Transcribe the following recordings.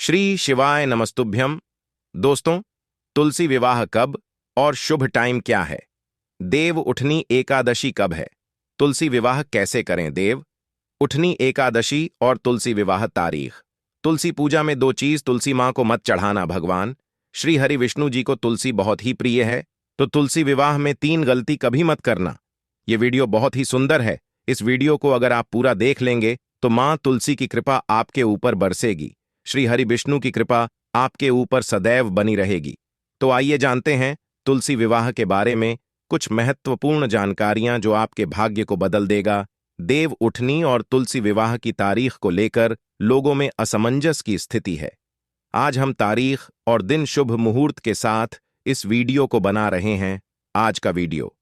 श्री शिवाय नमस्तुभ्यम। दोस्तों, तुलसी विवाह कब और शुभ टाइम क्या है? देव उठनी एकादशी कब है? तुलसी विवाह कैसे करें? देव उठनी एकादशी और तुलसी विवाह तारीख। तुलसी पूजा में दो चीज तुलसी मां को मत चढ़ाना। भगवान श्री हरि विष्णु जी को तुलसी बहुत ही प्रिय है, तो तुलसी विवाह में 3 गलती कभी मत करना। ये वीडियो बहुत ही सुंदर है। इस वीडियो को अगर आप पूरा देख लेंगे तो मां तुलसी की कृपा आपके ऊपर बरसेगी। श्री हरि विष्णु की कृपा आपके ऊपर सदैव बनी रहेगी। तो आइए जानते हैं तुलसी विवाह के बारे में कुछ महत्वपूर्ण जानकारियां जो आपके भाग्य को बदल देगा। देव उठनी और तुलसी विवाह की तारीख को लेकर लोगों में असमंजस की स्थिति है। आज हम तारीख और दिन शुभ मुहूर्त के साथ इस वीडियो को बना रहे हैं। आज का वीडियो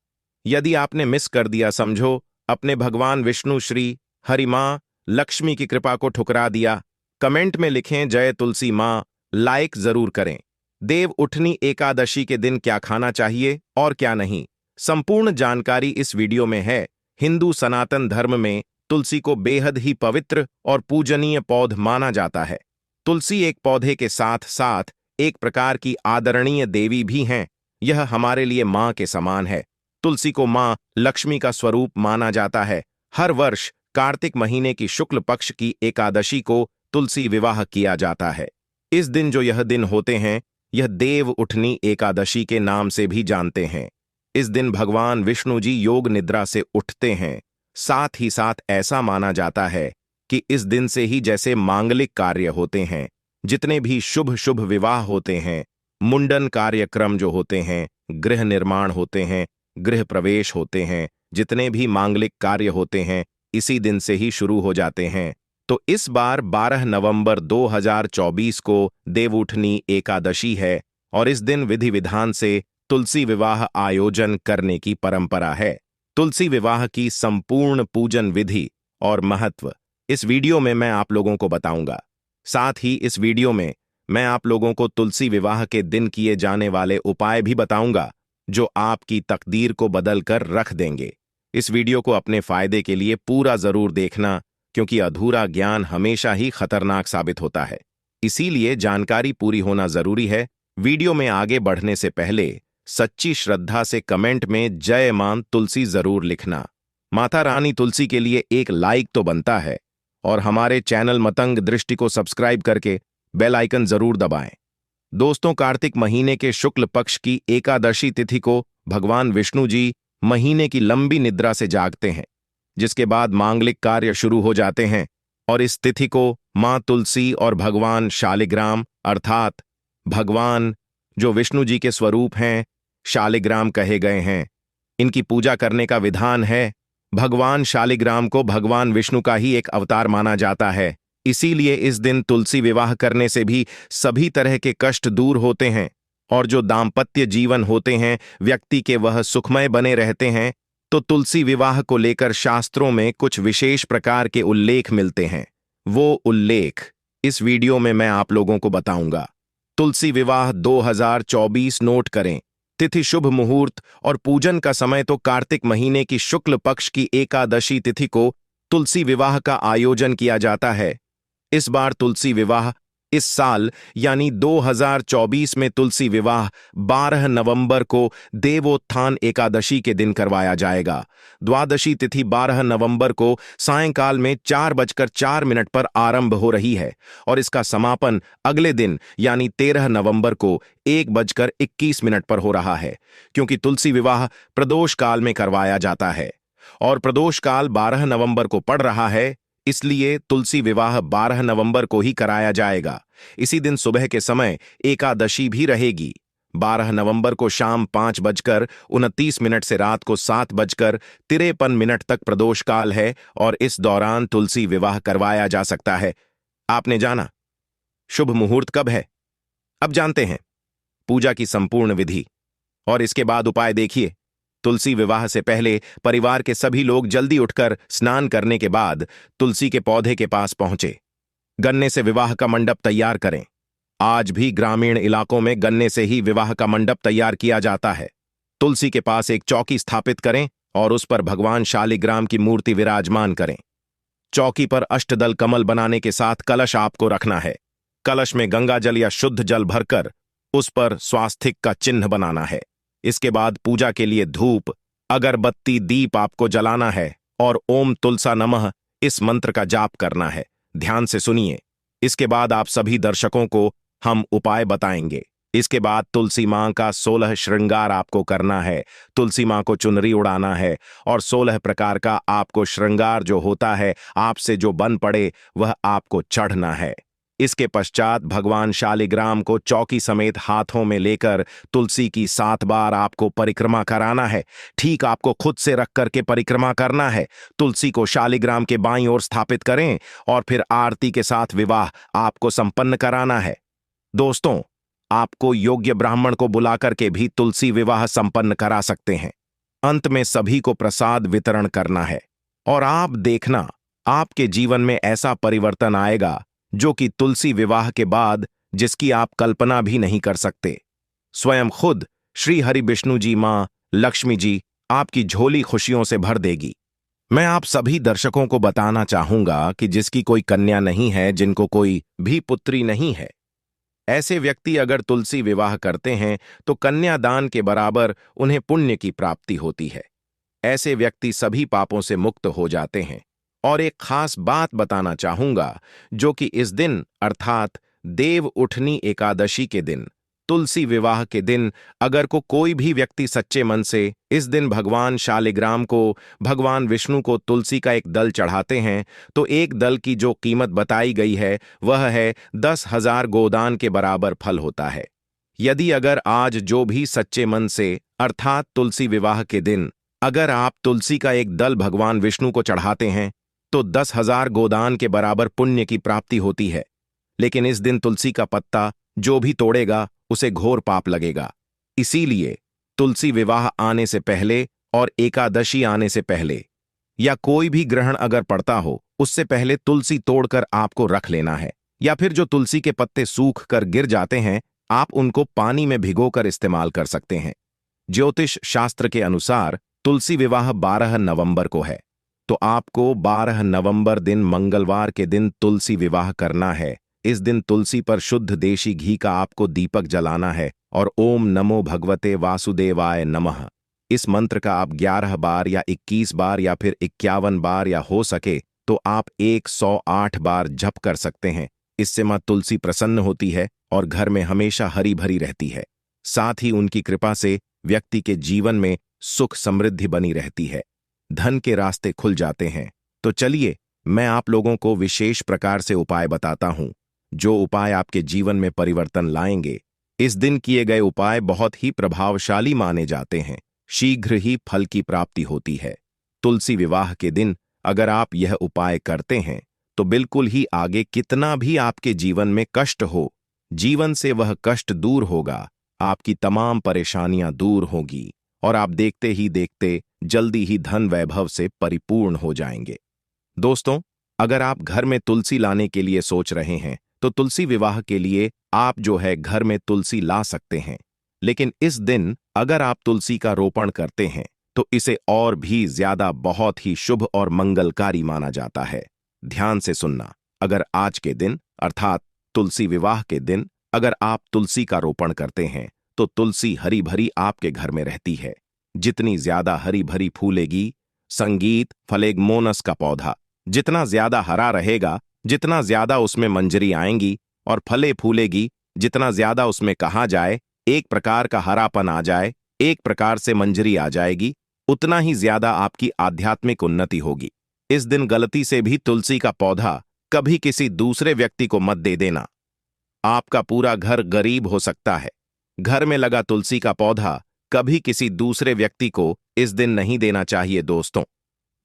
यदि आपने मिस कर दिया, समझो अपने भगवान विष्णु श्री हरि मां लक्ष्मी की कृपा को ठुकरा दिया। कमेंट में लिखें जय तुलसी मां, लाइक जरूर करें। देव उठनी एकादशी के दिन क्या खाना चाहिए और क्या नहीं, संपूर्ण जानकारी इस वीडियो में है। हिंदू सनातन धर्म में तुलसी को बेहद ही पवित्र और पूजनीय पौध माना जाता है। तुलसी एक पौधे के साथ साथ एक प्रकार की आदरणीय देवी भी हैं। यह हमारे लिए मां के समान है। तुलसी को मां लक्ष्मी का स्वरूप माना जाता है। हर वर्ष कार्तिक महीने की शुक्ल पक्ष की एकादशी को तुलसी विवाह किया जाता है। इस दिन जो यह दिन होते हैं, यह देव उठनी एकादशी के नाम से भी जानते हैं। इस दिन भगवान विष्णु जी योग निद्रा से उठते हैं। साथ ही साथ ऐसा माना जाता है कि इस दिन से ही जैसे मांगलिक कार्य होते हैं, जितने भी शुभ शुभ विवाह होते हैं, मुंडन कार्यक्रम जो होते हैं, गृह निर्माण होते हैं, गृह प्रवेश होते हैं, जितने भी मांगलिक कार्य होते हैं, इसी दिन से ही शुरू हो जाते हैं। तो इस बार 12 नवंबर 2024 को देवउठनी एकादशी है और इस दिन विधि विधान से तुलसी विवाह आयोजन करने की परंपरा है। तुलसी विवाह की संपूर्ण पूजन विधि और महत्व इस वीडियो में मैं आप लोगों को बताऊंगा। साथ ही इस वीडियो में मैं आप लोगों को तुलसी विवाह के दिन किए जाने वाले उपाय भी बताऊंगा, जो आपकी तकदीर को बदल कर रख देंगे। इस वीडियो को अपने फायदे के लिए पूरा जरूर देखना, क्योंकि अधूरा ज्ञान हमेशा ही खतरनाक साबित होता है। इसीलिए जानकारी पूरी होना जरूरी है। वीडियो में आगे बढ़ने से पहले सच्ची श्रद्धा से कमेंट में जय मां तुलसी जरूर लिखना। माता रानी तुलसी के लिए एक लाइक तो बनता है, और हमारे चैनल मतंग दृष्टि को सब्सक्राइब करके बेल आइकन जरूर दबाएं। दोस्तों, कार्तिक महीने के शुक्ल पक्ष की एकादशी तिथि को भगवान विष्णु जी महीने की लंबी निद्रा से जागते हैं, जिसके बाद मांगलिक कार्य शुरू हो जाते हैं। और इस तिथि को मां तुलसी और भगवान शालिग्राम अर्थात भगवान जो विष्णु जी के स्वरूप हैं, शालिग्राम कहे गए हैं। इनकी पूजा करने का विधान है। भगवान शालिग्राम को भगवान विष्णु का ही एक अवतार माना जाता है। इसीलिए इस दिन तुलसी विवाह करने से भी सभी तरह के कष्ट दूर होते हैं, और जो दाम्पत्य जीवन होते हैं व्यक्ति के, वह सुखमय बने रहते हैं। तो तुलसी विवाह को लेकर शास्त्रों में कुछ विशेष प्रकार के उल्लेख मिलते हैं। वो उल्लेख इस वीडियो में मैं आप लोगों को बताऊंगा। तुलसी विवाह 2024 नोट करें। तिथि शुभ मुहूर्त और पूजन का समय तो कार्तिक महीने की शुक्ल पक्ष की एकादशी तिथि को तुलसी विवाह का आयोजन किया जाता है। इस बार तुलसी विवाह इस साल यानी 2024 में तुलसी विवाह 12 नवंबर को देवोत्थान एकादशी के दिन करवाया जाएगा। द्वादशी तिथि 12 नवंबर को सायंकाल में 4:04 पर आरंभ हो रही है, और इसका समापन अगले दिन यानी 13 नवंबर को 1:21 पर हो रहा है। क्योंकि तुलसी विवाह प्रदोष काल में करवाया जाता है और प्रदोष काल 12 नवंबर को पड़ रहा है, इसलिए तुलसी विवाह 12 नवंबर को ही कराया जाएगा। इसी दिन सुबह के समय एकादशी भी रहेगी। 12 नवंबर को शाम 5:29 से रात को 7:53 तक प्रदोष काल है, और इस दौरान तुलसी विवाह करवाया जा सकता है। आपने जाना शुभ मुहूर्त कब है? अब जानते हैं पूजा की संपूर्ण विधि और इसके बाद उपाय। देखिए, तुलसी विवाह से पहले परिवार के सभी लोग जल्दी उठकर स्नान करने के बाद तुलसी के पौधे के पास पहुंचे। गन्ने से विवाह का मंडप तैयार करें। आज भी ग्रामीण इलाकों में गन्ने से ही विवाह का मंडप तैयार किया जाता है। तुलसी के पास एक चौकी स्थापित करें और उस पर भगवान शालिग्राम की मूर्ति विराजमान करें। चौकी पर अष्टदल कमल बनाने के साथ कलश आपको रखना है। कलश में गंगा जल या शुद्ध जल भरकर उस पर स्वास्तिक का चिन्ह बनाना है। इसके बाद पूजा के लिए धूप, अगरबत्ती, दीप आपको जलाना है और ओम तुलसा नमः इस मंत्र का जाप करना है। ध्यान से सुनिए। इसके बाद आप सभी दर्शकों को हम उपाय बताएंगे। इसके बाद तुलसी मां का 16 श्रृंगार आपको करना है। तुलसी मां को चुनरी उड़ाना है और 16 प्रकार का आपको श्रृंगार जो होता है, आपसे जो बन पड़े वह आपको चढ़ना है। इसके पश्चात भगवान शालिग्राम को चौकी समेत हाथों में लेकर तुलसी की 7 बार आपको परिक्रमा कराना है। ठीक आपको खुद से रख करके परिक्रमा करना है। तुलसी को शालिग्राम के बाईं ओर स्थापित करें और फिर आरती के साथ विवाह आपको संपन्न कराना है। दोस्तों, आपको योग्य ब्राह्मण को बुला करके भी तुलसी विवाह संपन्न करा सकते हैं। अंत में सभी को प्रसाद वितरण करना है और आप देखना, आपके जीवन में ऐसा परिवर्तन आएगा जो कि तुलसी विवाह के बाद जिसकी आप कल्पना भी नहीं कर सकते। स्वयं खुद श्री हरि विष्णु जी मां लक्ष्मी जी आपकी झोली खुशियों से भर देगी। मैं आप सभी दर्शकों को बताना चाहूंगा कि जिसकी कोई कन्या नहीं है, जिनको कोई भी पुत्री नहीं है, ऐसे व्यक्ति अगर तुलसी विवाह करते हैं तो कन्यादान के बराबर उन्हें पुण्य की प्राप्ति होती है। ऐसे व्यक्ति सभी पापों से मुक्त हो जाते हैं। और एक खास बात बताना चाहूंगा, जो कि इस दिन अर्थात देव उठनी एकादशी के दिन, तुलसी विवाह के दिन, अगर कोई भी व्यक्ति सच्चे मन से इस दिन भगवान शालिग्राम को, भगवान विष्णु को तुलसी का एक दल चढ़ाते हैं, तो एक दल की जो कीमत बताई गई है वह है 10,000 गोदान के बराबर फल होता है। यदि अगर आज जो भी सच्चे मन से अर्थात तुलसी विवाह के दिन अगर आप तुलसी का एक दल भगवान विष्णु को चढ़ाते हैं तो 10,000 गोदान के बराबर पुण्य की प्राप्ति होती है। लेकिन इस दिन तुलसी का पत्ता जो भी तोड़ेगा उसे घोर पाप लगेगा। इसीलिए तुलसी विवाह आने से पहले और एकादशी आने से पहले या कोई भी ग्रहण अगर पड़ता हो उससे पहले तुलसी तोड़कर आपको रख लेना है। या फिर जो तुलसी के पत्ते सूख कर गिर जाते हैं, आप उनको पानी में भिगोकर इस्तेमाल कर सकते हैं। ज्योतिष शास्त्र के अनुसार तुलसी विवाह 12 नवंबर को है, तो आपको 12 नवंबर दिन मंगलवार के दिन तुलसी विवाह करना है। इस दिन तुलसी पर शुद्ध देशी घी का आपको दीपक जलाना है और ओम नमो भगवते वासुदेवाय नमः इस मंत्र का आप 11 बार या 21 बार या फिर 51 बार या हो सके तो आप 108 बार जप कर सकते हैं। इससे मां तुलसी प्रसन्न होती है और घर में हमेशा हरी भरी रहती है। साथ ही उनकी कृपा से व्यक्ति के जीवन में सुख समृद्धि बनी रहती है, धन के रास्ते खुल जाते हैं। तो चलिए मैं आप लोगों को विशेष प्रकार से उपाय बताता हूं, जो उपाय आपके जीवन में परिवर्तन लाएंगे। इस दिन किए गए उपाय बहुत ही प्रभावशाली माने जाते हैं। शीघ्र ही फल की प्राप्ति होती है। तुलसी विवाह के दिन अगर आप यह उपाय करते हैं तो बिल्कुल ही आगे कितना भी आपके जीवन में कष्ट हो, जीवन से वह कष्ट दूर होगा, आपकी तमाम परेशानियां दूर होंगी और आप देखते ही देखते जल्दी ही धन वैभव से परिपूर्ण हो जाएंगे। दोस्तों, अगर आप घर में तुलसी लाने के लिए सोच रहे हैं तो तुलसी विवाह के लिए आप जो है घर में तुलसी ला सकते हैं। लेकिन इस दिन अगर आप तुलसी का रोपण करते हैं तो इसे और भी ज्यादा बहुत ही शुभ और मंगलकारी माना जाता है। ध्यान से सुनना, अगर आज के दिन अर्थात तुलसी विवाह के दिन अगर आप तुलसी का रोपण करते हैं तो तुलसी हरी भरी आपके घर में रहती है। जितनी ज्यादा हरी भरी फूलेगी, संगीत फलेगमोनस का पौधा जितना ज्यादा हरा रहेगा, जितना ज्यादा उसमें मंजरी आएंगी और फले फूलेगी, जितना ज्यादा उसमें कहा जाए एक प्रकार का हरापन आ जाए, एक प्रकार से मंजरी आ जाएगी, उतना ही ज्यादा आपकी आध्यात्मिक उन्नति होगी। इस दिन गलती से भी तुलसी का पौधा कभी किसी दूसरे व्यक्ति को मत दे देना। आपका पूरा घर गरीब हो सकता है। घर में लगा तुलसी का पौधा कभी किसी दूसरे व्यक्ति को इस दिन नहीं देना चाहिए। दोस्तों,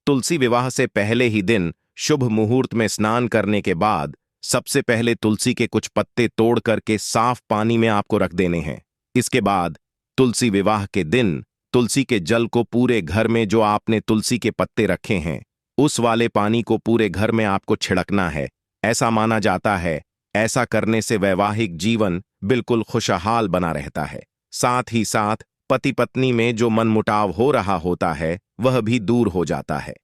तुलसी विवाह से पहले ही दिन शुभ मुहूर्त में स्नान करने के बाद सबसे पहले तुलसी के कुछ पत्ते तोड़ करके साफ पानी में आपको रख देने हैं। इसके बाद तुलसी विवाह के दिन तुलसी के जल को पूरे घर में जो आपने तुलसी के पत्ते रखे हैं उस वाले पानी को पूरे घर में आपको छिड़कना है। ऐसा माना जाता है, ऐसा करने से वैवाहिक जीवन बिल्कुल खुशहाल बना रहता है। साथ ही साथ पति पत्नी में जो मनमुटाव हो रहा होता है वह भी दूर हो जाता है।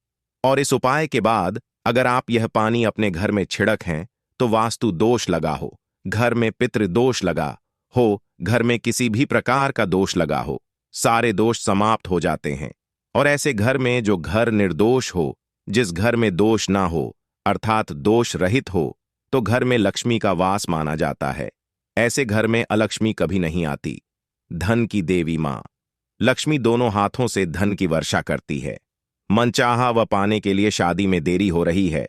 और इस उपाय के बाद अगर आप यह पानी अपने घर में छिड़क हैं तो वास्तु दोष लगा हो, घर में पितृदोष लगा हो, घर में किसी भी प्रकार का दोष लगा हो, सारे दोष समाप्त हो जाते हैं। और ऐसे घर में जो घर निर्दोष हो, जिस घर में दोष ना हो अर्थात दोष रहित हो, तो घर में लक्ष्मी का वास माना जाता है। ऐसे घर में अलक्ष्मी कभी नहीं आती। धन की देवी मां लक्ष्मी दोनों हाथों से धन की वर्षा करती है। मनचाहा व पाने के लिए शादी में देरी हो रही है।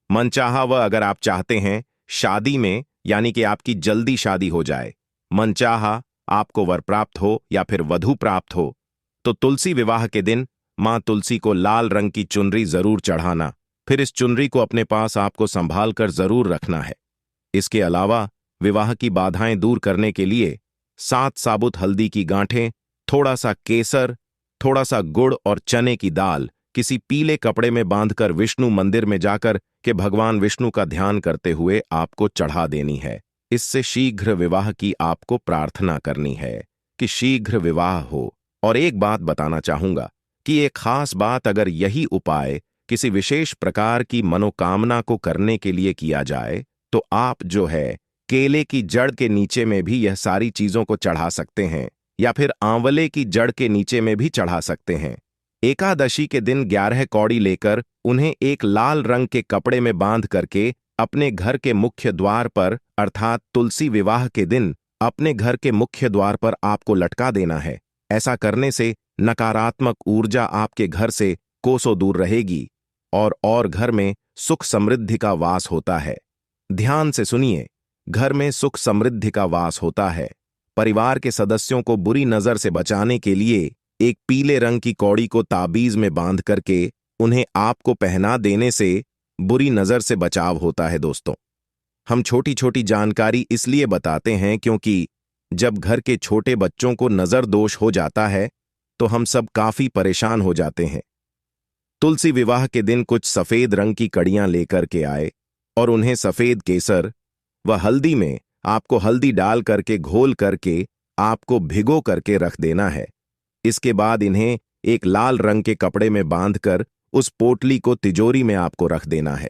मनचाहा व अगर आप चाहते हैं शादी में, यानी कि आपकी जल्दी शादी हो जाए, मनचाहा आपको वर प्राप्त हो या फिर वधू प्राप्त हो, तो तुलसी विवाह के दिन मां तुलसी को लाल रंग की चुनरी जरूर चढ़ाना। फिर इस चुनरी को अपने पास आपको संभाल कर जरूर रखना है। इसके अलावा विवाह की बाधाएं दूर करने के लिए 7 साबुत हल्दी की गांठें, थोड़ा सा केसर, थोड़ा सा गुड़ और चने की दाल किसी पीले कपड़े में बांधकर विष्णु मंदिर में जाकर के भगवान विष्णु का ध्यान करते हुए आपको चढ़ा देनी है। इससे शीघ्र विवाह की आपको प्रार्थना करनी है कि शीघ्र विवाह हो। और एक बात बताना चाहूंगा कि एक खास बात, अगर यही उपाय किसी विशेष प्रकार की मनोकामना को करने के लिए किया जाए तो आप जो है केले की जड़ के नीचे में भी यह सारी चीजों को चढ़ा सकते हैं, या फिर आंवले की जड़ के नीचे में भी चढ़ा सकते हैं। एकादशी के दिन 11 कौड़ी लेकर उन्हें एक लाल रंग के कपड़े में बांध करके अपने घर के मुख्य द्वार पर, अर्थात तुलसी विवाह के दिन अपने घर के मुख्य द्वार पर आपको लटका देना है। ऐसा करने से नकारात्मक ऊर्जा आपके घर से कोसों दूर रहेगी और घर में सुख समृद्धि का वास होता है। ध्यान से सुनिए, घर में सुख समृद्धि का वास होता है। परिवार के सदस्यों को बुरी नजर से बचाने के लिए एक पीले रंग की कौड़ी को ताबीज में बांध करके उन्हें आपको पहना देने से बुरी नजर से बचाव होता है। दोस्तों, हम छोटी छोटी जानकारी इसलिए बताते हैं क्योंकि जब घर के छोटे बच्चों को नजर दोष हो जाता है तो हम सब काफी परेशान हो जाते हैं। तुलसी विवाह के दिन कुछ सफेद रंग की कड़ियां लेकर के आए और उन्हें सफेद केसर व हल्दी में आपको हल्दी डाल करके घोल करके आपको भिगो करके रख देना है। इसके बाद इन्हें एक लाल रंग के कपड़े में बांधकर उस पोटली को तिजोरी में आपको रख देना है।